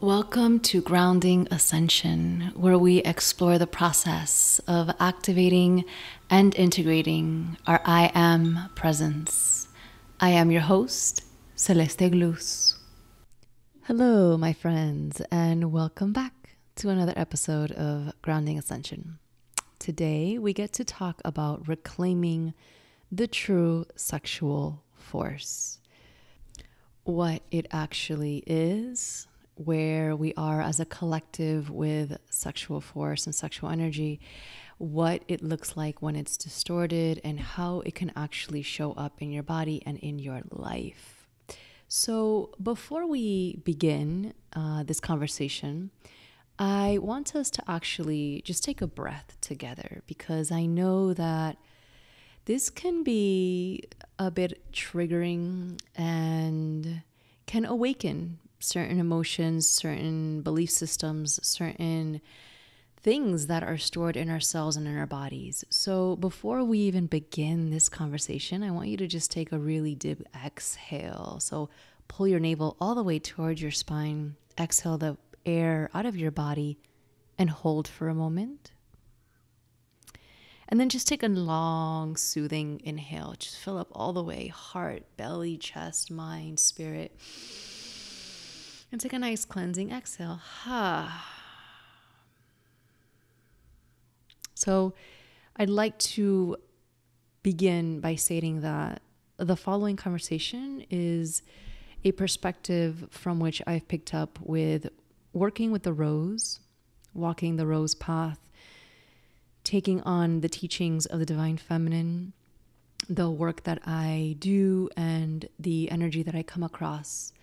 Welcome to Grounding Ascension, where we explore the process of activating and integrating our I Am presence. I am your host, Celeste Glus. Hello, my friends, and welcome back to another episode of Grounding Ascension. Today, we get to talk about reclaiming the true sexual force, what it actually is, where we are as a collective with sexual force and sexual energy, what it looks like when it's distorted, and how it can actually show up in your body and in your life. So before we begin this conversation, I want us to actually just take a breath together, because I know that this can be a bit triggering and can awaken certain emotions, certain belief systems, certain things that are stored in our cells and in our bodies. So before we even begin this conversation, I want you to just take a really deep exhale. So pull your navel all the way towards your spine, exhale the air out of your body, and hold for a moment. And then just take a long, soothing inhale. Just fill up all the way, heart, belly, chest, mind, spirit. And take a nice cleansing exhale. So I'd like to begin by stating that the following conversation is a perspective from which I've picked up with working with the rose, walking the rose path, taking on the teachings of the divine feminine, the work that I do, and the energy that I come across.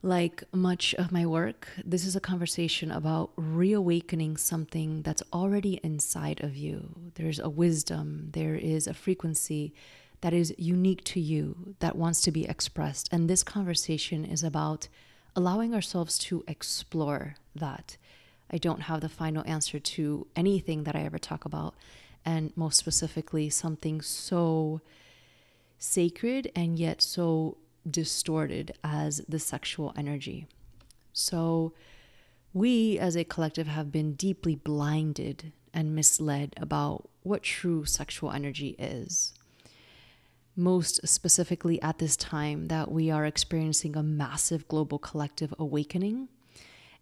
Like much of my work, this is a conversation about reawakening something that's already inside of you. There's a wisdom, there is a frequency that is unique to you that wants to be expressed. And this conversation is about allowing ourselves to explore that. I don't have the final answer to anything that I ever talk about, and most specifically, something so sacred and yet so distorted as the sexual energy. So we as a collective have been deeply blinded and misled about what true sexual energy is. Most specifically at this time that we are experiencing a massive global collective awakening.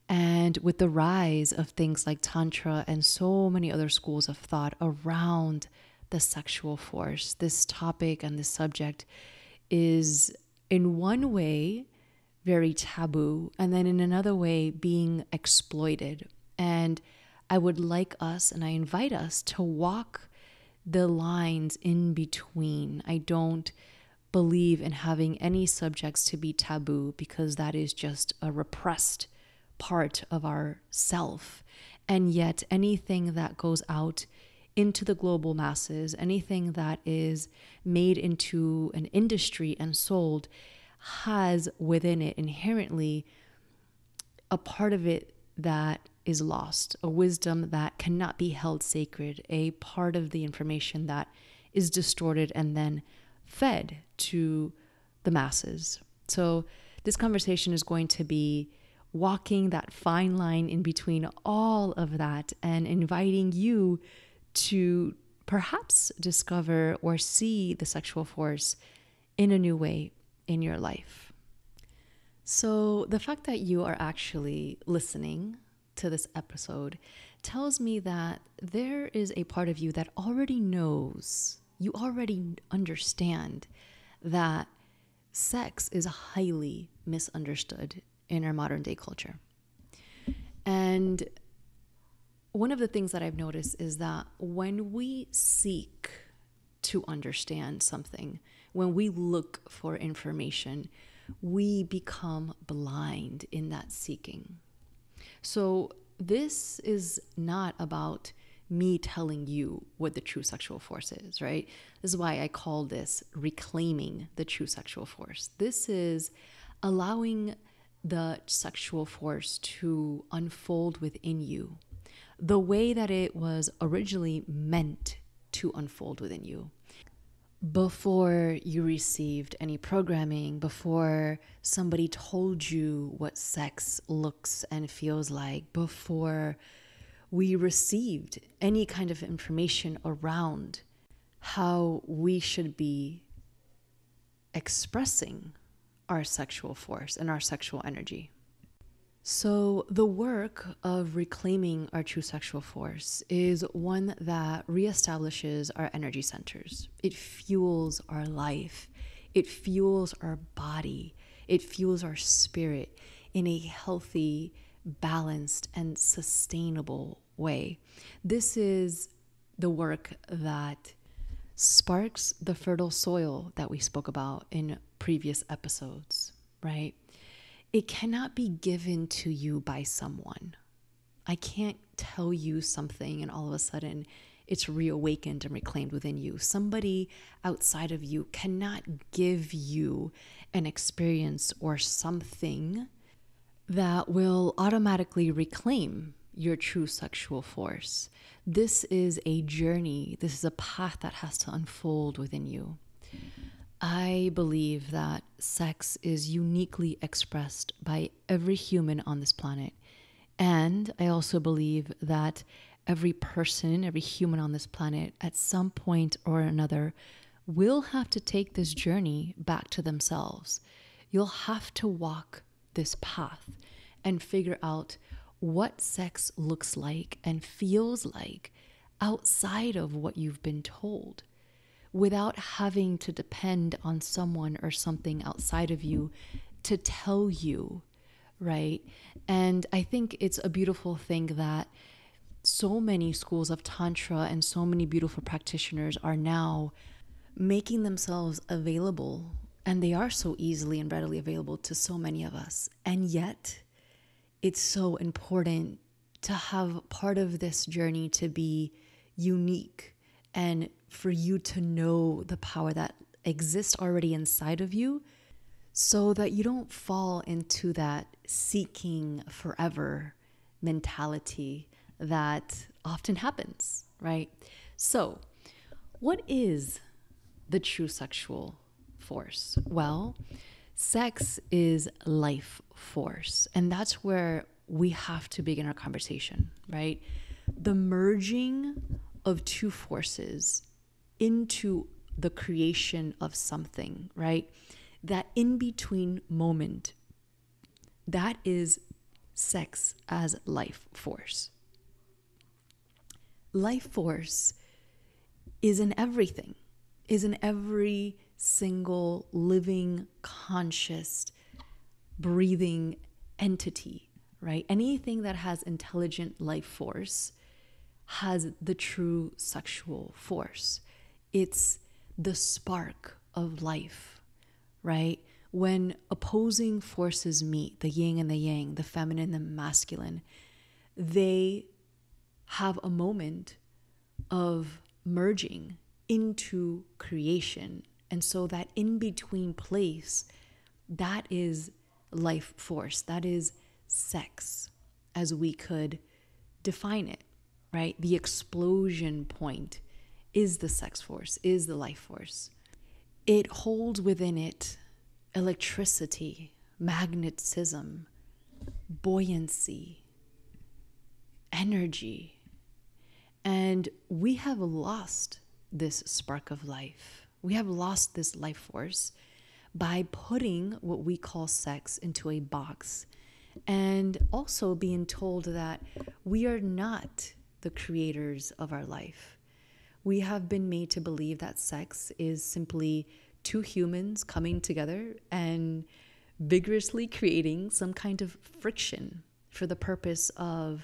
And with the rise of things like Tantra and so many other schools of thought around the sexual force, this topic and this subject is in one way very taboo, and then in another way being exploited. And I would like us, and I invite us, to walk the lines in between. I don't believe in having any subjects to be taboo, because that is just a repressed part of our self. And yet anything that goes out into the global masses, anything that is made into an industry and sold, has within it inherently a part of it that is lost, a wisdom that cannot be held sacred, a part of the information that is distorted and then fed to the masses. So this conversation is going to be walking that fine line in between all of that and inviting you to perhaps discover or see the sexual force in a new way in your life. So the fact that you are actually listening to this episode tells me that there is a part of you that already knows, you already understand that sex is highly misunderstood in our modern day culture. And one of the things that I've noticed is that when we seek to understand something, when we look for information, we become blind in that seeking. So this is not about me telling you what the true sexual force is, right? This is why I call this reclaiming the true sexual force. This is allowing the sexual force to unfold within you the way that it was originally meant to unfold within you. before you received any programming, before somebody told you what sex looks and feels like, before we received any kind of information around how we should be expressing our sexual force and our sexual energy. So, the work of reclaiming our true sexual force is one that reestablishes our energy centers. It fuels our life, it fuels our body, it fuels our spirit in a healthy, balanced, and sustainable way. This is the work that sparks the fertile soil that we spoke about in previous episodes, right? It cannot be given to you by someone. I can't tell you something and all of a sudden it's reawakened and reclaimed within you. Somebody outside of you cannot give you an experience or something that will automatically reclaim your true sexual force. This is a journey. This is a path that has to unfold within you. I believe that sex is uniquely expressed by every human on this planet. And I also believe that every person, every human on this planet, at some point or another, will have to take this journey back to themselves. You'll have to walk this path and figure out what sex looks like and feels like outside of what you've been told, without having to depend on someone or something outside of you to tell you, right? And I think it's a beautiful thing that so many schools of Tantra and so many beautiful practitioners are now making themselves available, and they are so easily and readily available to so many of us. And yet, it's so important to have part of this journey to be unique and for you to know the power that exists already inside of you, so that you don't fall into that seeking forever mentality that often happens, right? So, what is the true sexual force? Well, sex is life force, and that's where we have to begin our conversation, right? The merging of two forces into the creation of something, right? That in between moment, that is sex as life force. Life force is in everything, is in every single living, conscious, breathing entity, right? Anything that has intelligent life force has the true sexual force. It's the spark of life, right? When opposing forces meet, the yin and the yang, the feminine and the masculine, they have a moment of merging into creation. And so that in between place, that is life force. That is sex, as we could define it, right? The explosion point is the sex force, is the life force. It holds within it electricity, magnetism, buoyancy, energy. And we have lost this spark of life. We have lost this life force by putting what we call sex into a box, and also being told that we are not the creators of our life. We have been made to believe that sex is simply two humans coming together and vigorously creating some kind of friction for the purpose of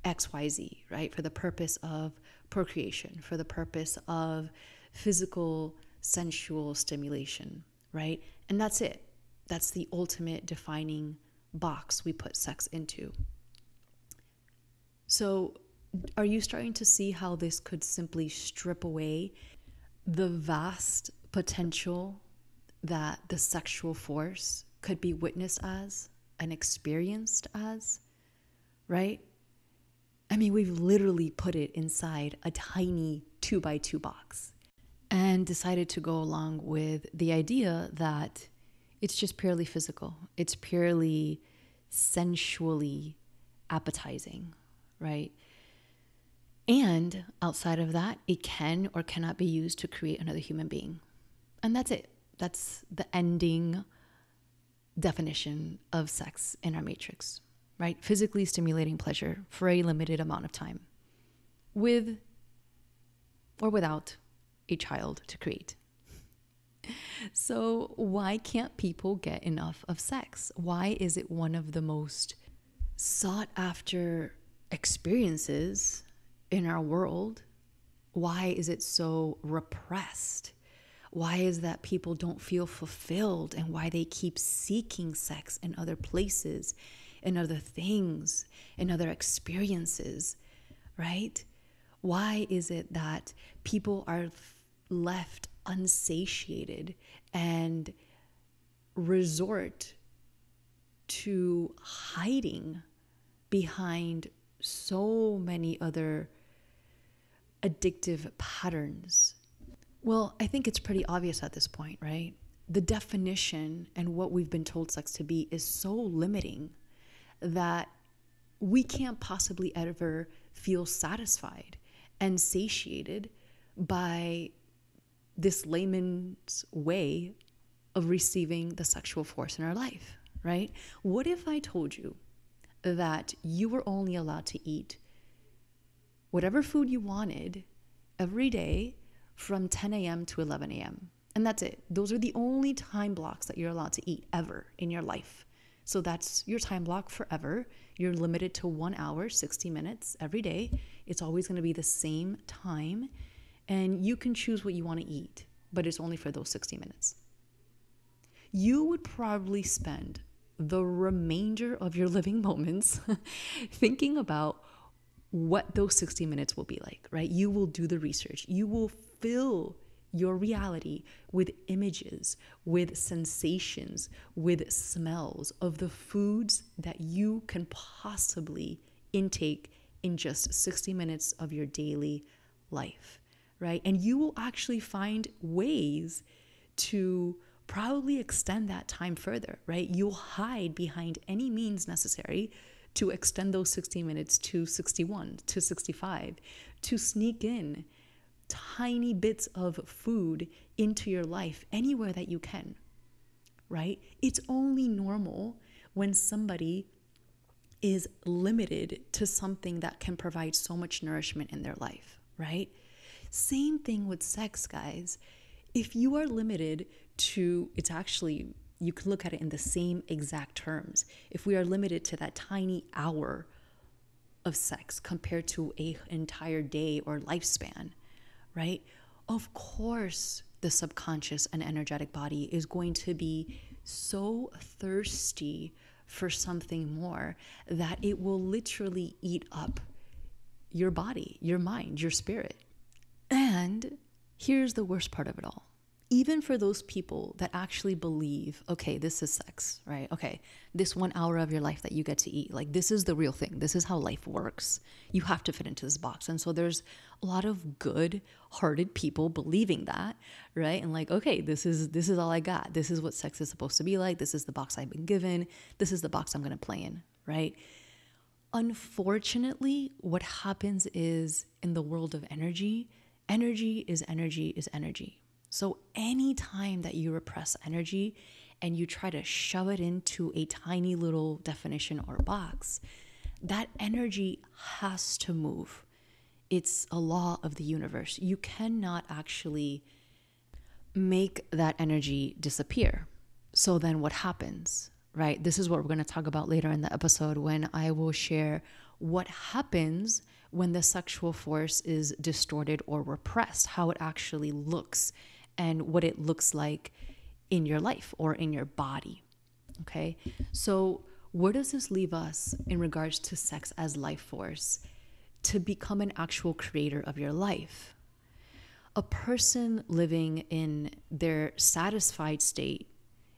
XYZ, right? For the purpose of procreation, for the purpose of physical, sensual stimulation, right? And that's it. That's the ultimate defining box we put sex into. So, are you starting to see how this could simply strip away the vast potential that the sexual force could be witnessed as and experienced as, right? I mean, we've literally put it inside a tiny 2x2 box. and decided to go along with the idea that it's just purely physical. It's purely sensually appetizing, right? And outside of that, it can or cannot be used to create another human being. And that's it. That's the ending definition of sex in our matrix, right? Physically stimulating pleasure for a limited amount of time with or without a child to create. So why can't people get enough of sex? Why is it one of the most sought after experiences in our world? Why is it so repressed? Why is that people don't feel fulfilled, and why they keep seeking sex in other places, in other things, in other experiences, right? Why is it that people are left unsatiated and resort to hiding behind so many other addictive patterns? Well, I think it's pretty obvious at this point, right? The definition and what we've been told sex to be is so limiting that we can't possibly ever feel satisfied and satiated by this layman's way of receiving the sexual force in our life, right? What if I told you that you were only allowed to eat whatever food you wanted every day from 10 a.m. to 11 a.m. And that's it. Those are the only time blocks that you're allowed to eat ever in your life. So that's your time block forever. You're limited to 1 hour, 60 minutes every day. It's always going to be the same time. And you can choose what you want to eat, but it's only for those 60 minutes. You would probably spend the remainder of your living moments thinking about what those 60 minutes will be like, right? You will do the research. You will fill your reality with images, with sensations, with smells of the foods that you can possibly intake in just 60 minutes of your daily life, right? And you will actually find ways to probably extend that time further, right? You'll hide behind any means necessary to extend those 60 minutes to 61, to 65, to sneak in tiny bits of food into your life anywhere that you can, right? It's only normal when somebody is limited to something that can provide so much nourishment in their life, right? Same thing with sex, guys. If you are limited to, it's actually, you can look at it in the same exact terms. If we are limited to that tiny hour of sex compared to an entire day or lifespan, right? Of course, the subconscious and energetic body is going to be so thirsty for something more that it will literally eat up your body, your mind, your spirit. And here's the worst part of it all. Even for those people that actually believe, okay, this is sex, right? Okay, this 1 hour of your life that you get to eat, like this is the real thing. This is how life works. You have to fit into this box. And so there's a lot of good-hearted people believing that, right? And like, okay, this is all I got. This is what sex is supposed to be like. This is the box I've been given. This is the box I'm going to play in, right? Unfortunately, what happens is in the world of energy, energy is energy is energy. So anytime that you repress energy and you try to shove it into a tiny little definition or box, that energy has to move. It's a law of the universe. You cannot actually make that energy disappear. So then what happens, right? This is what we're going to talk about later in the episode when I will share what happens when the sexual force is distorted or repressed, how it actually looks and what it looks like in your life or in your body, okay? So where does this leave us in regards to sex as life force to become an actual creator of your life? A person living in their satisfied state,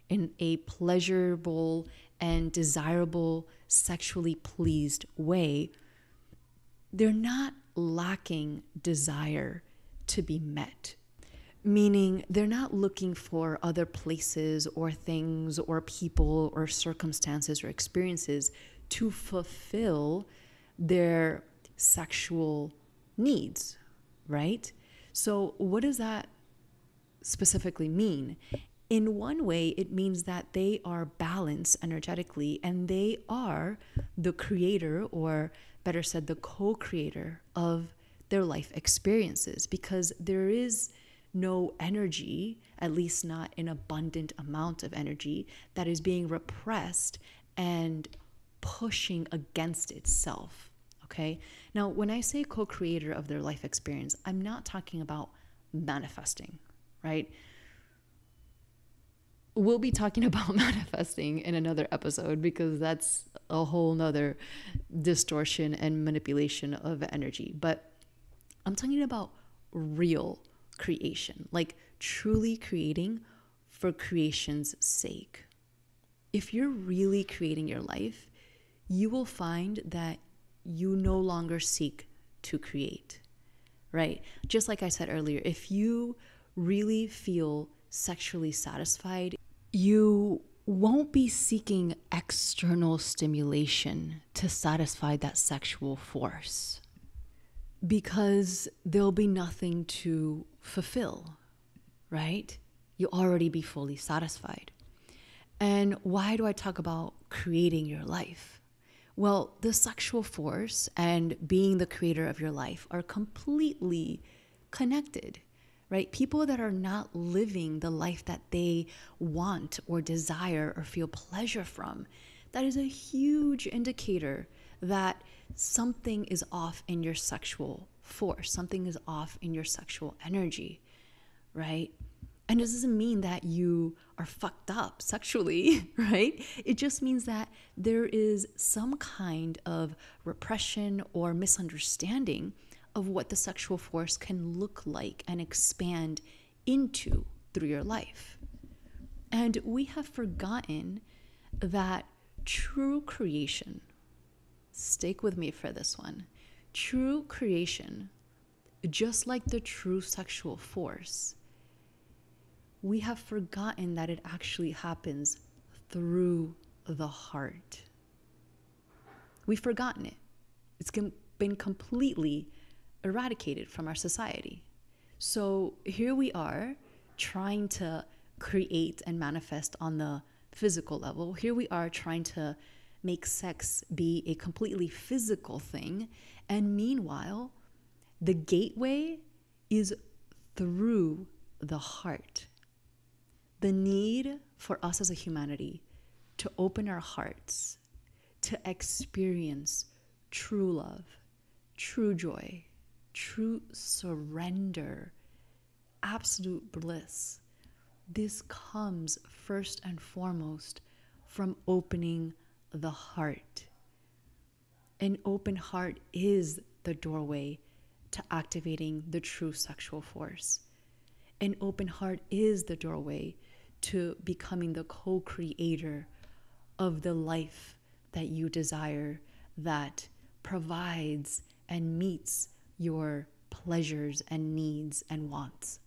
in a pleasurable and desirable, sexually pleased way, they're not lacking desire to be met. Meaning they're not looking for other places or things or people or circumstances or experiences to fulfill their sexual needs, right? So, what does that specifically mean? In one way, it means that they are balanced energetically and they are the creator, or better said, the co-creator of their life experiences, because there is no energy, at least not an abundant amount of energy, that is being repressed and pushing against itself. Okay. Now, when I say co-creator of their life experience, I'm not talking about manifesting, right? We'll be talking about manifesting in another episode, because that's a whole nother distortion and manipulation of energy. But I'm talking about real creation, like truly creating for creation's sake. If you're really creating your life, you will find that you no longer seek to create, right? Just like I said earlier, if you really feel sexually satisfied, you won't be seeking external stimulation to satisfy that sexual force, because there'll be nothing to fulfill, right? You'll already be fully satisfied. And why do I talk about creating your life? Well, the sexual force and being the creator of your life are completely connected, right? People that are not living the life that they want or desire or feel pleasure from, that is a huge indicator that something is off in your sexual force, something is off in your sexual energy, right? And this doesn't mean that you are fucked up sexually, right? It just means that there is some kind of repression or misunderstanding of what the sexual force can look like and expand into through your life. And we have forgotten that true creation, stick with me for this one, true creation, just like the true sexual force, we have forgotten that it actually happens through the heart. We've forgotten it. It's been completely eradicated from our society. So here we are trying to create and manifest on the physical level. Here we are trying to make sex be a completely physical thing. And meanwhile, the gateway is through the heart. The need for us as a humanity to open our hearts, to experience true love, true joy, true surrender, absolute bliss. This comes first and foremost from opening the heart. An open heart is the doorway to activating the true sexual force. An open heart is the doorway to becoming the co-creator of the life that you desire, that provides and meets your pleasures and needs and wants.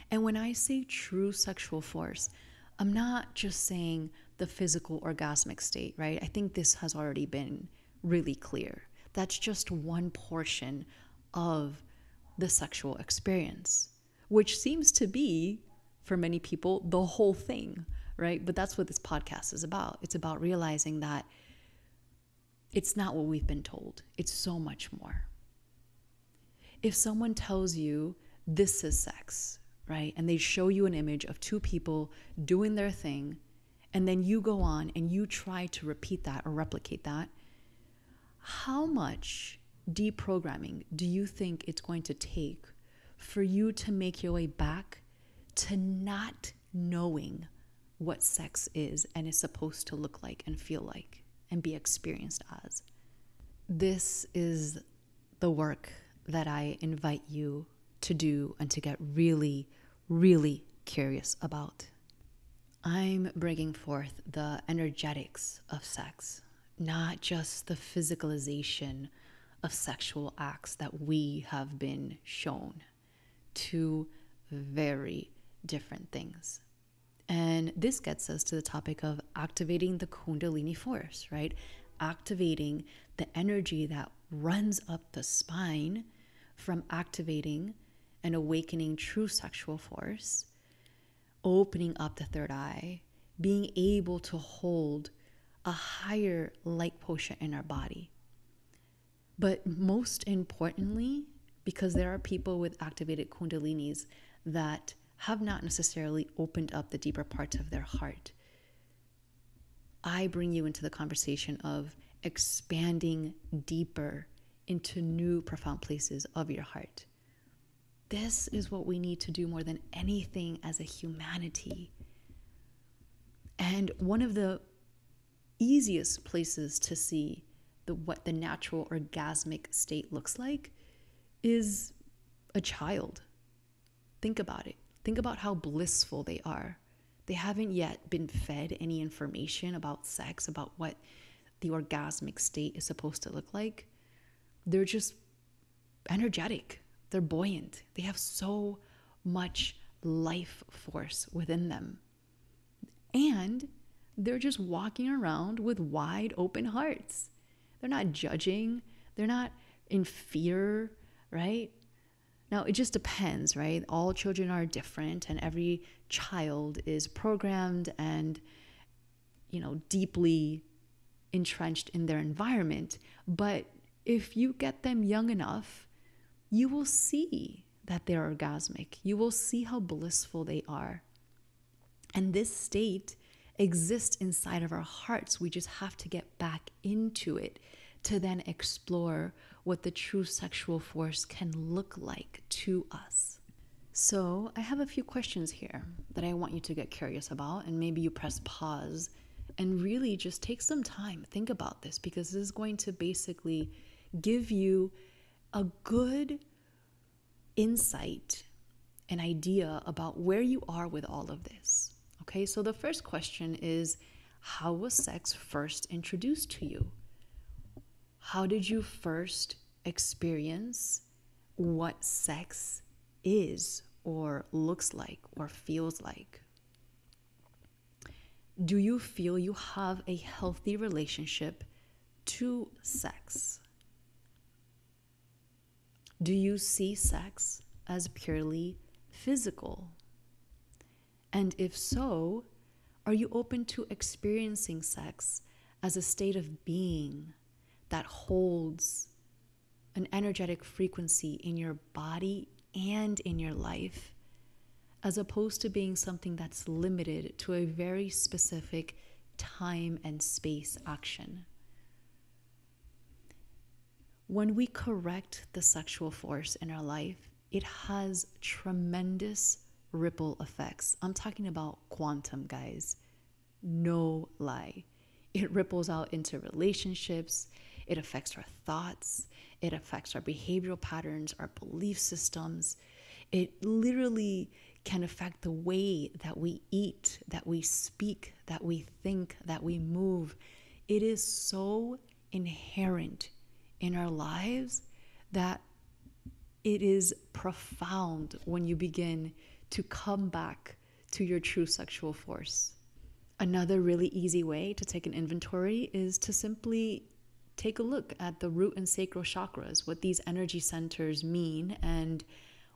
And when I say true sexual force, I'm not just saying the physical orgasmic state, right? I think this has already been really clear. That's just one portion of the sexual experience, which seems to be, for many people, the whole thing, right? But that's what this podcast is about. It's about realizing that it's not what we've been told. It's so much more. If someone tells you this is sex, right? And they show you an image of two people doing their thing, and then you go on and you try to repeat that or replicate that, how much deprogramming do you think it's going to take for you to make your way back to not knowing what sex is and is supposed to look like and feel like and be experienced as? This is the work that I invite you to do and to get really, really curious about. I'm bringing forth the energetics of sex, not just the physicalization of sexual acts that we have been shown, to very different things. And this gets us to the topic of activating the Kundalini force, right? Activating the energy that runs up the spine from activating and awakening true sexual force, opening up the third eye, being able to hold a higher light quotient in our body. But most importantly, because there are people with activated Kundalinis that have not necessarily opened up the deeper parts of their heart, I bring you into the conversation of expanding deeper into new profound places of your heart. This is what we need to do more than anything as a humanity. And one of the easiest places to see what the natural orgasmic state looks like is a child. Think about it. Think about how blissful they are. They haven't yet been fed any information about sex, about what the orgasmic state is supposed to look like. They're just energetic. They're buoyant. They have so much life force within them. And they're just walking around with wide open hearts. They're not judging. They're not in fear, right? Now, it just depends, right? All children are different, and every child is programmed and, deeply entrenched in their environment. But if you get them young enough, you will see that they're orgasmic. You will see how blissful they are. And this state exists inside of our hearts. We just have to get back into it to then explore what the true sexual force can look like to us. So I have a few questions here that I want you to get curious about, and maybe you press pause and really just take some time. Think about this, because this is going to basically give you a good insight, an idea about where you are with all of this. Okay, so the first question is, how was sex first introduced to you? How did you first experience what sex is or looks like or feels like? Do you feel you have a healthy relationship to sex? Do you see sex as purely physical? And if so, are you open to experiencing sex as a state of being that holds an energetic frequency in your body and in your life, as opposed to being something that's limited to a very specific time and space action? When we correct the sexual force in our life, it has tremendous ripple effects. I'm talking about quantum, guys. No lie. It ripples out into relationships. It affects our thoughts. It affects our behavioral patterns, our belief systems. It literally can affect the way that we eat, that we speak, that we think, that we move. It is so inherent in our lives that it is profound when you begin to come back to your true sexual force. Another really easy way to take an inventory is to simply take a look at the root and sacral chakras, what these energy centers mean, and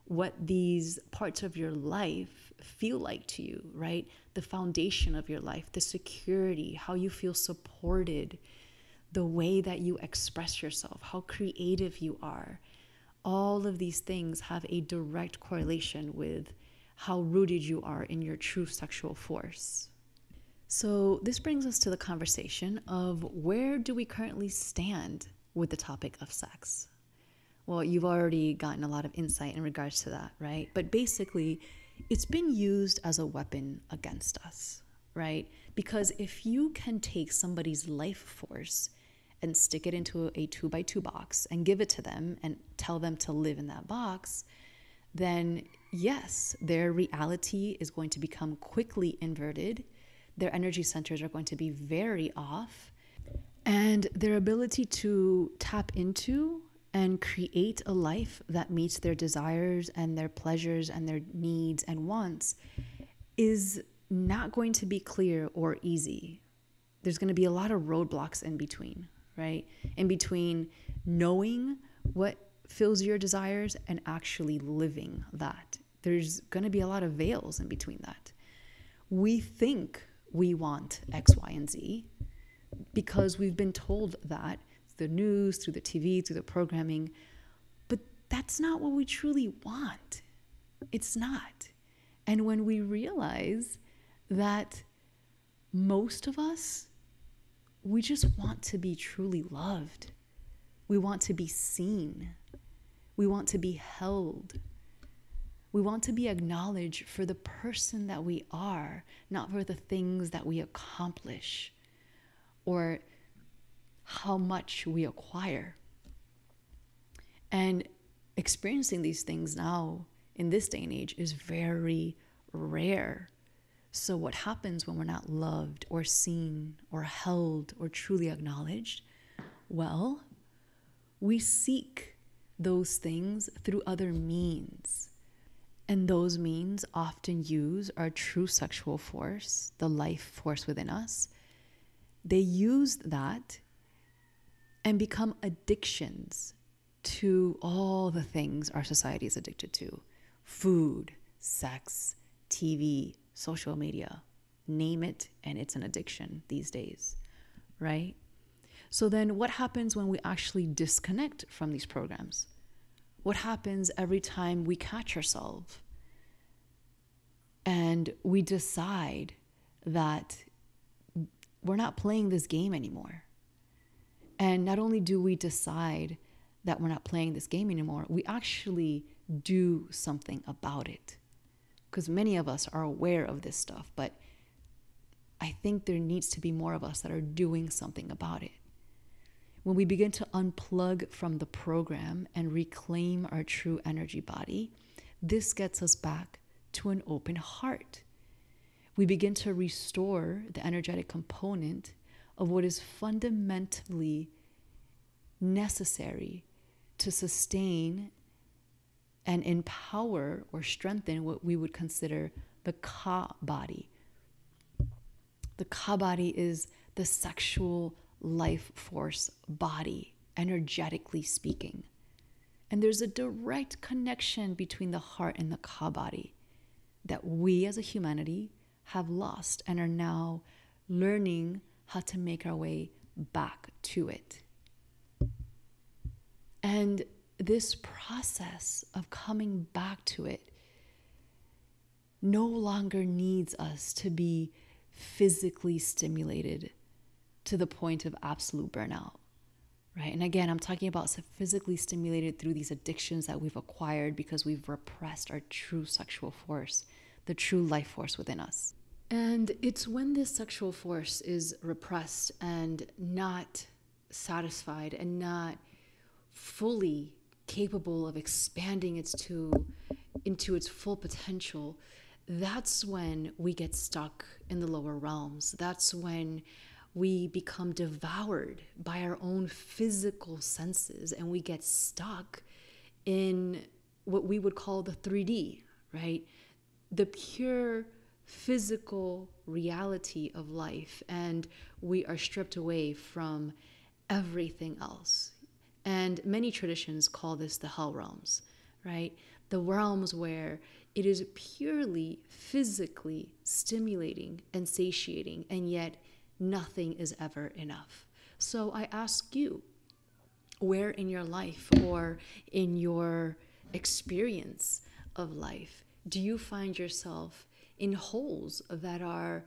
what these parts of your life feel like to you, right? The foundation of your life, the security, how you feel supported, the way that you express yourself, how creative you are. All of these things have a direct correlation with how rooted you are in your true sexual force. So this brings us to the conversation of, where do we currently stand with the topic of sex? Well, you've already gotten a lot of insight in regards to that, right? But basically, it's been used as a weapon against us, right? Because if you can take somebody's life force and stick it into a 2x2 box and give it to them and tell them to live in that box, then yes, their reality is going to become quickly inverted. Their energy centers are going to be very off, and their ability to tap into and create a life that meets their desires and their pleasures and their needs and wants is not going to be clear or easy. There's going to be a lot of roadblocks in between, right? In between knowing what fills your desires and actually living that. There's going to be a lot of veils in between that. We think we want X, Y, and Z because we've been told that through the news, through the TV, through the programming, but that's not what we truly want. It's not. And when we realize that most of us, we just want to be truly loved. We want to be seen. We want to be held. We want to be acknowledged for the person that we are, not for the things that we accomplish or how much we acquire. And experiencing these things now in this day and age is very rare. So what happens when we're not loved or seen or held or truly acknowledged? Well, we seek those things through other means. And those means often use our true sexual force, the life force within us. They use that and become addictions to all the things our society is addicted to. Food, sex, TV, social media, name it, and it's an addiction these days, right? So then what happens when we actually disconnect from these programs? What happens every time we catch ourselves and we decide that we're not playing this game anymore? And not only do we decide that we're not playing this game anymore, we actually do something about it. Because many of us are aware of this stuff, but I think there needs to be more of us that are doing something about it. When we begin to unplug from the program and reclaim our true energy body, this gets us back to an open heart. We begin to restore the energetic component of what is fundamentally necessary to sustain and empower or strengthen what we would consider the Ka body. The Ka body is the sexual life force body, energetically speaking. And there's a direct connection between the heart and the Ka body that we as a humanity have lost and are now learning how to make our way back to it. And this process of coming back to it no longer needs us to be physically stimulated to the point of absolute burnout, right? And again, I'm talking about physically stimulated through these addictions that we've acquired because we've repressed our true sexual force, the true life force within us. And it's when this sexual force is repressed and not satisfied and not fully capable of expanding into its full potential, that's when we get stuck in the lower realms. That's when we become devoured by our own physical senses and we get stuck in what we would call the 3D, right? The pure physical reality of life, and we are stripped away from everything else. And many traditions call this the hell realms, right? The realms where it is purely physically stimulating and satiating, and yet nothing is ever enough. So I ask you, where in your life or in your experience of life do you find yourself in holes that are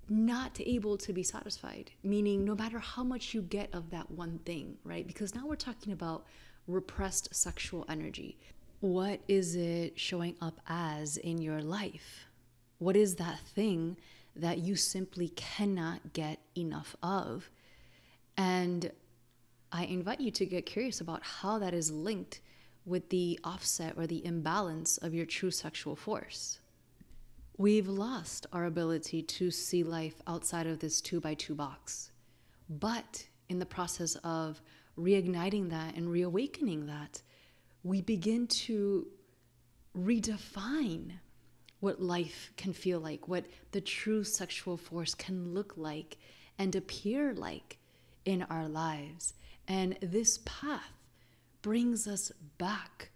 not able to be satisfied? Meaning no matter how much you get of that one thing, right? Because now we're talking about repressed sexual energy. What is it showing up as in your life? What is that thing that you simply cannot get enough of? And I invite you to get curious about how that is linked with the offset or the imbalance of your true sexual force. We've lost our ability to see life outside of this 2x2 box. But in the process of reigniting that and reawakening that, we begin to redefine what life can feel like, what the true sexual force can look like and appear like in our lives. And this path brings us back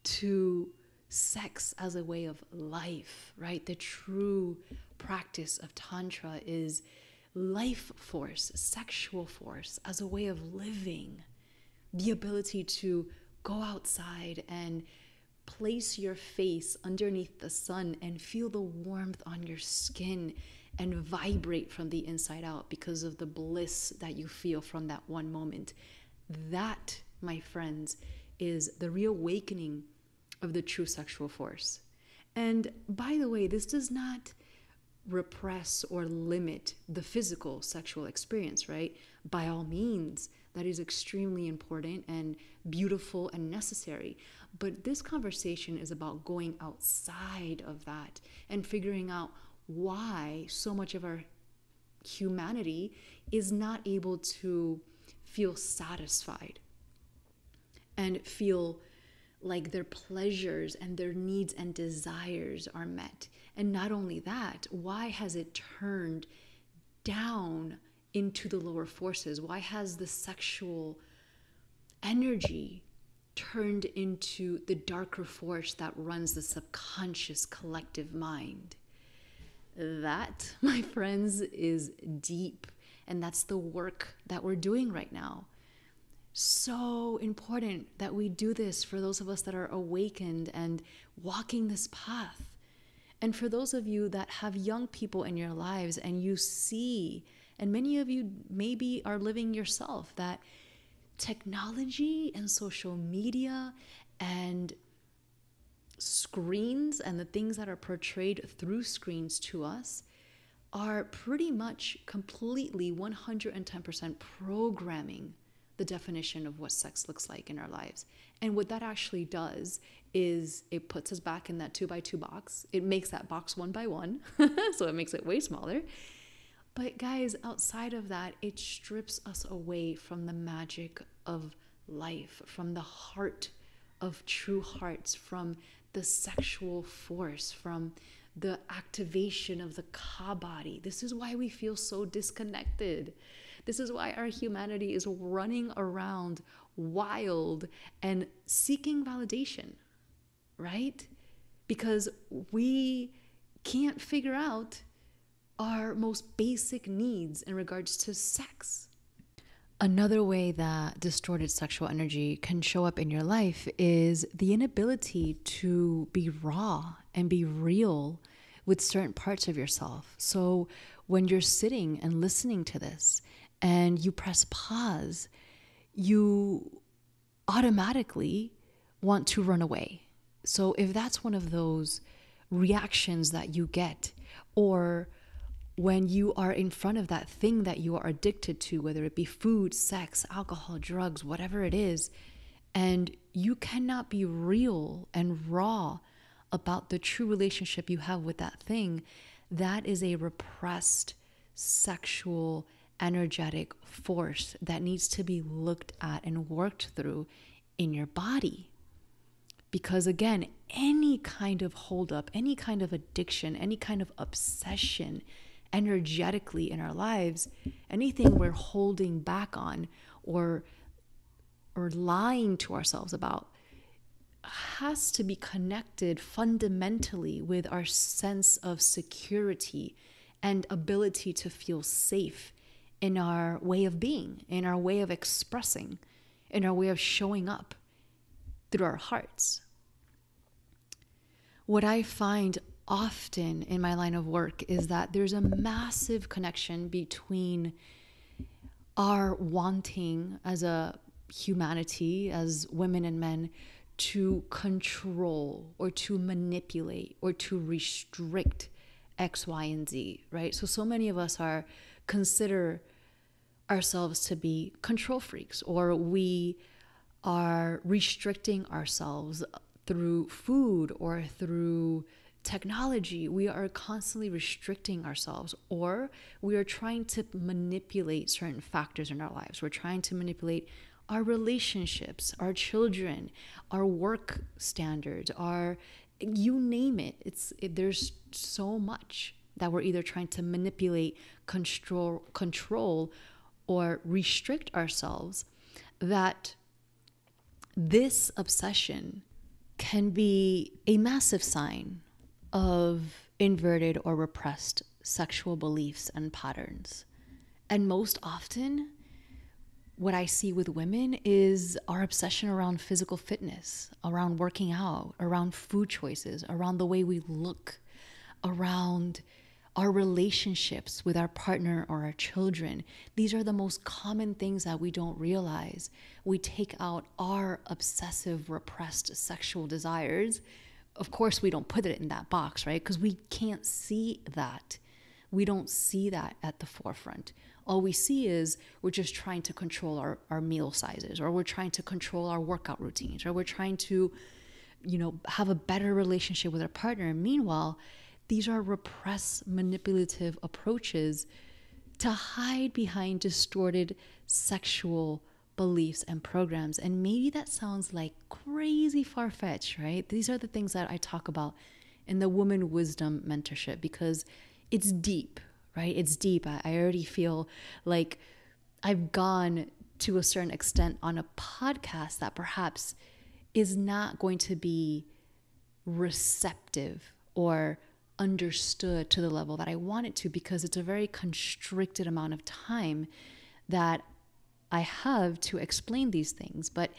to sex as a way of life, right? The true practice of Tantra is life force, sexual force as a way of living, the ability to go outside and place your face underneath the sun and feel the warmth on your skin and vibrate from the inside out because of the bliss that you feel from that one moment. That, my friends, is the reawakening of the true sexual force. And by the way, this does not repress or limit the physical sexual experience, right? By all means, that is extremely important and beautiful and necessary. But this conversation is about going outside of that and figuring out why so much of our humanity is not able to feel satisfied and feel like their pleasures and their needs and desires are met. And not only that, why has it turned down into the lower forces? Why has the sexual energy turned into the darker force that runs the subconscious collective mind? That, my friends, is deep. And that's the work that we're doing right now. So important that we do this for those of us that are awakened and walking this path. And for those of you that have young people in your lives and you see, and many of you maybe are living yourself, that technology and social media and screens and the things that are portrayed through screens to us are pretty much completely 110% programming the definition of what sex looks like in our lives. And what that actually does is it puts us back in that 2x2 box. It makes that box 1x1, so it makes it way smaller. But guys, outside of that, it strips us away from the magic of life, from the heart of true hearts, from the sexual force, from the activation of the Ka body. This is why we feel so disconnected. This is why our humanity is running around wild and seeking validation, right? Because we can't figure out our most basic needs in regards to sex. Another way that distorted sexual energy can show up in your life is the inability to be raw and be real with certain parts of yourself. So when you're sitting and listening to this and you press pause, you automatically want to run away. So if that's one of those reactions that you get, or when you are in front of that thing that you are addicted to, whether it be food, sex, alcohol, drugs, whatever it is, and you cannot be real and raw about the true relationship you have with that thing, that is a repressed sexual energetic force that needs to be looked at and worked through in your body. Because again, any kind of holdup, any kind of addiction, any kind of obsession energetically in our lives, anything we're holding back on or lying to ourselves about, has to be connected fundamentally with our sense of security and ability to feel safe in our way of being, in our way of expressing, in our way of showing up through our hearts. What I find often in my line of work is that there's a massive connection between our wanting as a humanity, as women and men, to control or to manipulate or to restrict X, Y, and Z, right? So many of us consider ourselves to be control freaks, or we are restricting ourselves through food or through technology. We are constantly restricting ourselves, or we are trying to manipulate certain factors in our lives. We're trying to manipulate our relationships, our children, our work standards, our, you name it. There's so much that we're either trying to manipulate, control, or restrict ourselves, that this obsession can be a massive sign of inverted or repressed sexual beliefs and patterns. And most often, what I see with women is our obsession around physical fitness, around working out, around food choices, around the way we look, around our relationships with our partner or our children. These are the most common things that we don't realize. We take out our obsessive, repressed sexual desires. Of course, we don't put it in that box, right? Because we can't see that. We don't see that at the forefront. All we see is we're just trying to control our meal sizes, or we're trying to control our workout routines, or we're trying to, have a better relationship with our partner. And meanwhile, these are repressed, manipulative approaches to hide behind distorted sexual beliefs and programs. And maybe that sounds like crazy far-fetched, right? These are the things that I talk about in the Woman Wisdom Mentorship, because it's deep, right? It's deep. I already feel like I've gone to a certain extent on a podcast that perhaps is not going to be receptive or understood to the level that I want it to, because it's a very constricted amount of time that I have to explain these things. But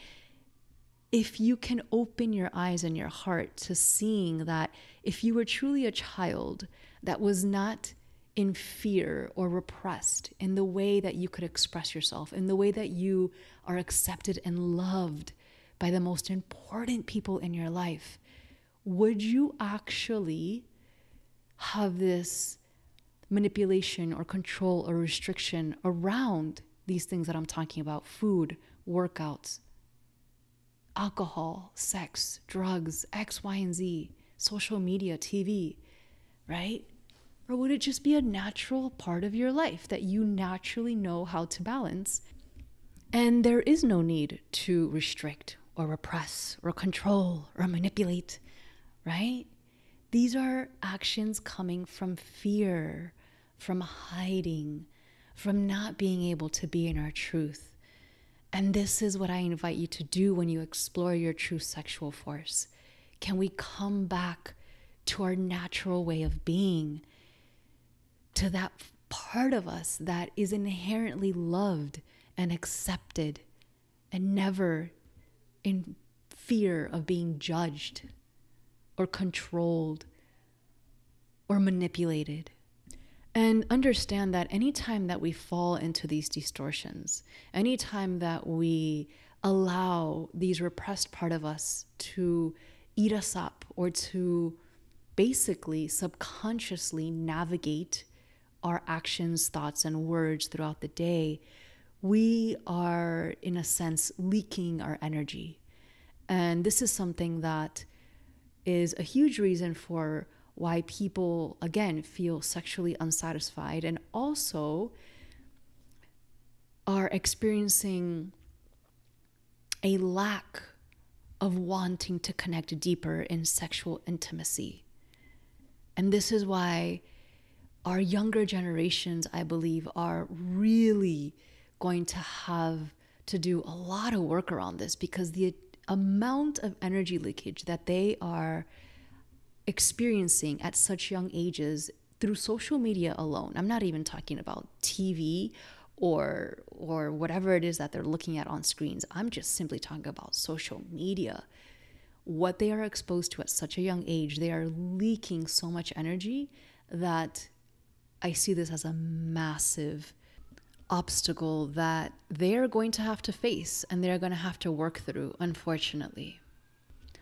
if you can open your eyes and your heart to seeing that if you were truly a child that was not in fear or repressed in the way that you could express yourself, in the way that you are accepted and loved by the most important people in your life, would you actually have this manipulation or control or restriction around these things that I'm talking about? Food, workouts, alcohol, sex, drugs, X, Y, and Z, social media, TV, right? Or would it just be a natural part of your life that you naturally know how to balance? And there is no need to restrict or repress or control or manipulate, right? These are actions coming from fear, from hiding, from not being able to be in our truth. And this is what I invite you to do when you explore your true sexual force. Can we come back to our natural way of being, to that part of us that is inherently loved and accepted and never in fear of being judged or controlled or manipulated? And understand that anytime that we fall into these distortions, anytime that we allow these repressed part of us to eat us up, or to basically subconsciously navigate our actions, thoughts, and words throughout the day, we are, in a sense, leaking our energy. And this is something that is a huge reason for why people, again, feel sexually unsatisfied and also are experiencing a lack of wanting to connect deeper in sexual intimacy. And this is why our younger generations, I believe, are really going to have to do a lot of work around this, because the amount of energy leakage that they are experiencing at such young ages through social media alone. I'm not even talking about TV or whatever it is that they're looking at on screens. I'm just simply talking about social media. What they are exposed to at such a young age, they are leaking so much energy that I see this as a massive obstacle that they're going to have to face and they're going to have to work through, unfortunately.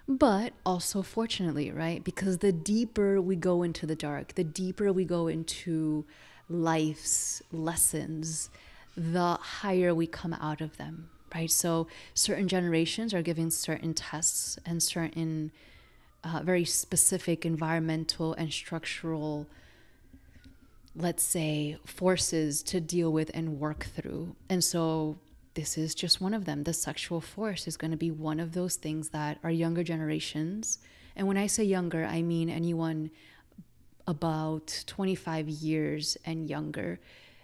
But also fortunately, right? Because the deeper we go into the dark, the deeper we go into life's lessons, the higher we come out of them, right? So certain generations are given certain tests and certain very specific environmental and structural, let's say, forces to deal with and work through. And so this is just one of them. The sexual force is going to be one of those things that our younger generations, and when I say younger, I mean anyone about 25 years and younger,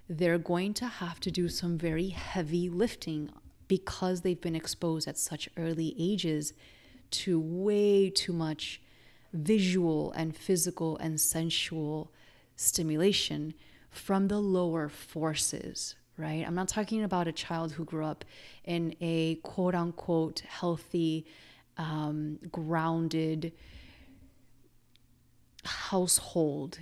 they're going to have to do some very heavy lifting because they've been exposed at such early ages to way too much visual and physical and sensual stimulation from the lower forces, right? I'm not talking about a child who grew up in a quote unquote healthy, grounded household.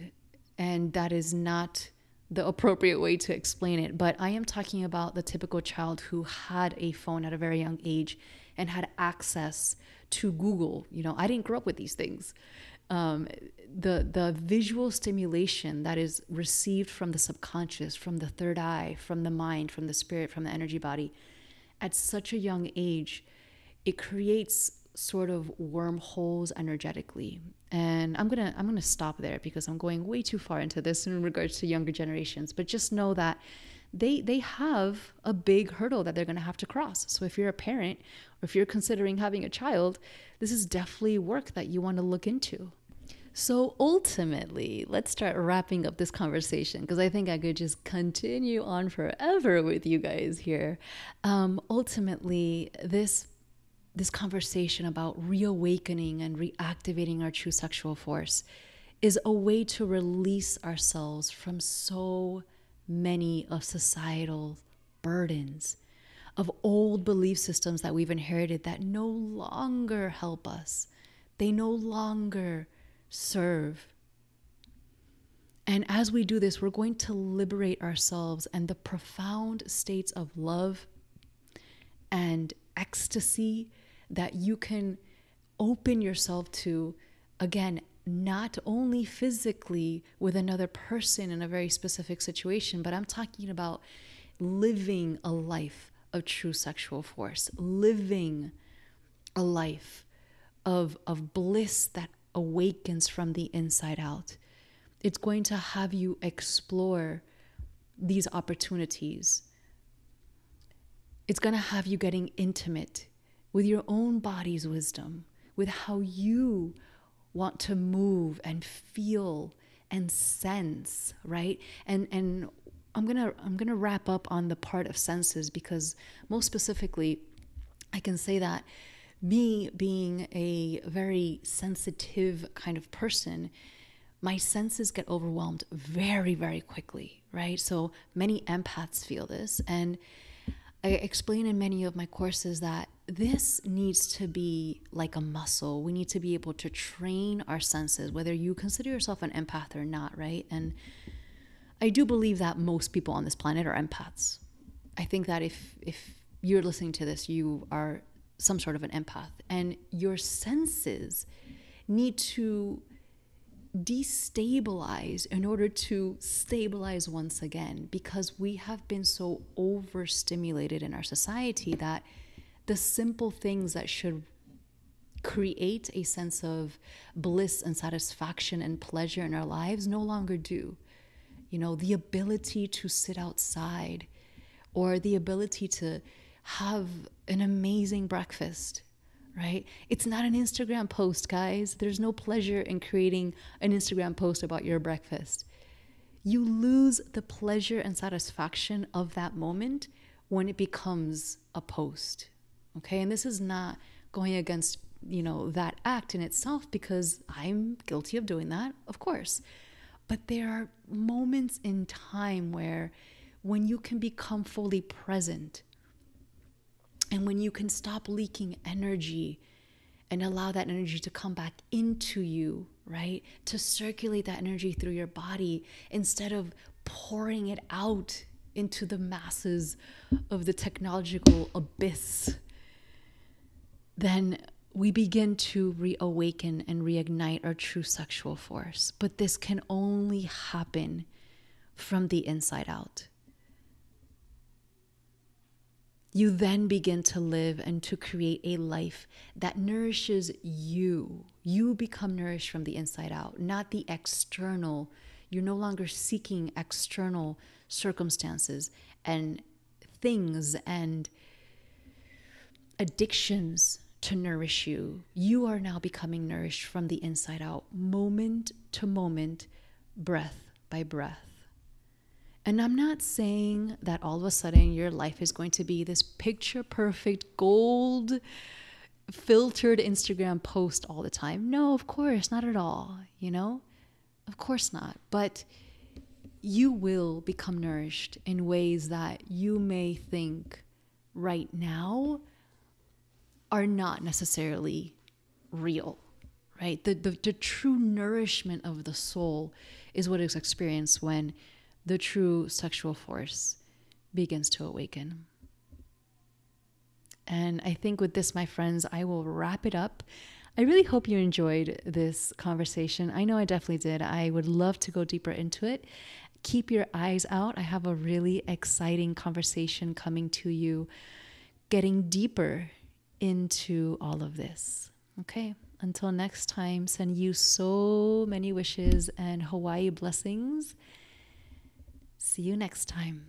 And that is not the appropriate way to explain it. But I am talking about the typical child who had a phone at a very young age and had access to Google. You know, I didn't grow up with these things. The visual stimulation that is received from the subconscious, from the third eye, from the mind, from the spirit, from the energy body, at such a young age, it creates sort of wormholes energetically. And I'm gonna stop there because I'm going way too far into this in regards to younger generations. But just know that they have a big hurdle that they're gonna have to cross. So if you're a parent or if you're considering having a child, this is definitely work that you want to look into. So ultimately, let's start wrapping up this conversation because I think I could just continue on forever with you guys here. Ultimately, this conversation about reawakening and reactivating our true sexual force is a way to release ourselves from so many of societal burdens, of old belief systems that we've inherited that no longer help us. They no longer serve. And as we do this, we're going to liberate ourselves, and the profound states of love and ecstasy that you can open yourself to, again, not only physically with another person in a very specific situation, but I'm talking about living a life of true sexual force, living a life of bliss that awakens from the inside out. It's going to have you explore these opportunities. It's going to have you getting intimate with your own body's wisdom, with how you want to move and feel and sense, right? And I'm gonna wrap up on the part of senses because most specifically, I can say that me being a very sensitive kind of person, my senses get overwhelmed very, very quickly, right? So many empaths feel this, and I explain in many of my courses that this needs to be like a muscle. We need to be able to train our senses, whether you consider yourself an empath or not, right? And I do believe that most people on this planet are empaths. I think that if you're listening to this, you are some sort of an empath, and your senses need to destabilize in order to stabilize once again, because we have been so overstimulated in our society that the simple things that should create a sense of bliss and satisfaction and pleasure in our lives no longer do. You know, the ability to sit outside, or the ability to have an amazing breakfast, right? It's not an Instagram post, guys. There's no pleasure in creating an Instagram post about your breakfast. You lose the pleasure and satisfaction of that moment when it becomes a post, okay? And this is not going against, you know, that act in itself, because I'm guilty of doing that, of course. But there are moments in time where when you can become fully present, and when you can stop leaking energy and allow that energy to come back into you, right? To circulate that energy through your body instead of pouring it out into the masses of the technological abyss, then we begin to reawaken and reignite our true sexual force. But this can only happen from the inside out. You then begin to live and to create a life that nourishes you. You become nourished from the inside out, not the external. You're no longer seeking external circumstances and things and addictions to nourish you. You are now becoming nourished from the inside out, moment to moment, breath by breath. And I'm not saying that all of a sudden your life is going to be this picture perfect, gold filtered Instagram post all the time. No, of course, not at all, you know? Of course not. But you will become nourished in ways that you may think right now are not necessarily real, right? The true nourishment of the soul is what is experienced when the true sexual force begins to awaken. And I think with this, my friends, I will wrap it up. I really hope you enjoyed this conversation. I know I definitely did. I would love to go deeper into it. Keep your eyes out. I have a really exciting conversation coming to you, getting deeper into all of this. Okay, until next time, send you so many wishes and Hawaii blessings. See you next time.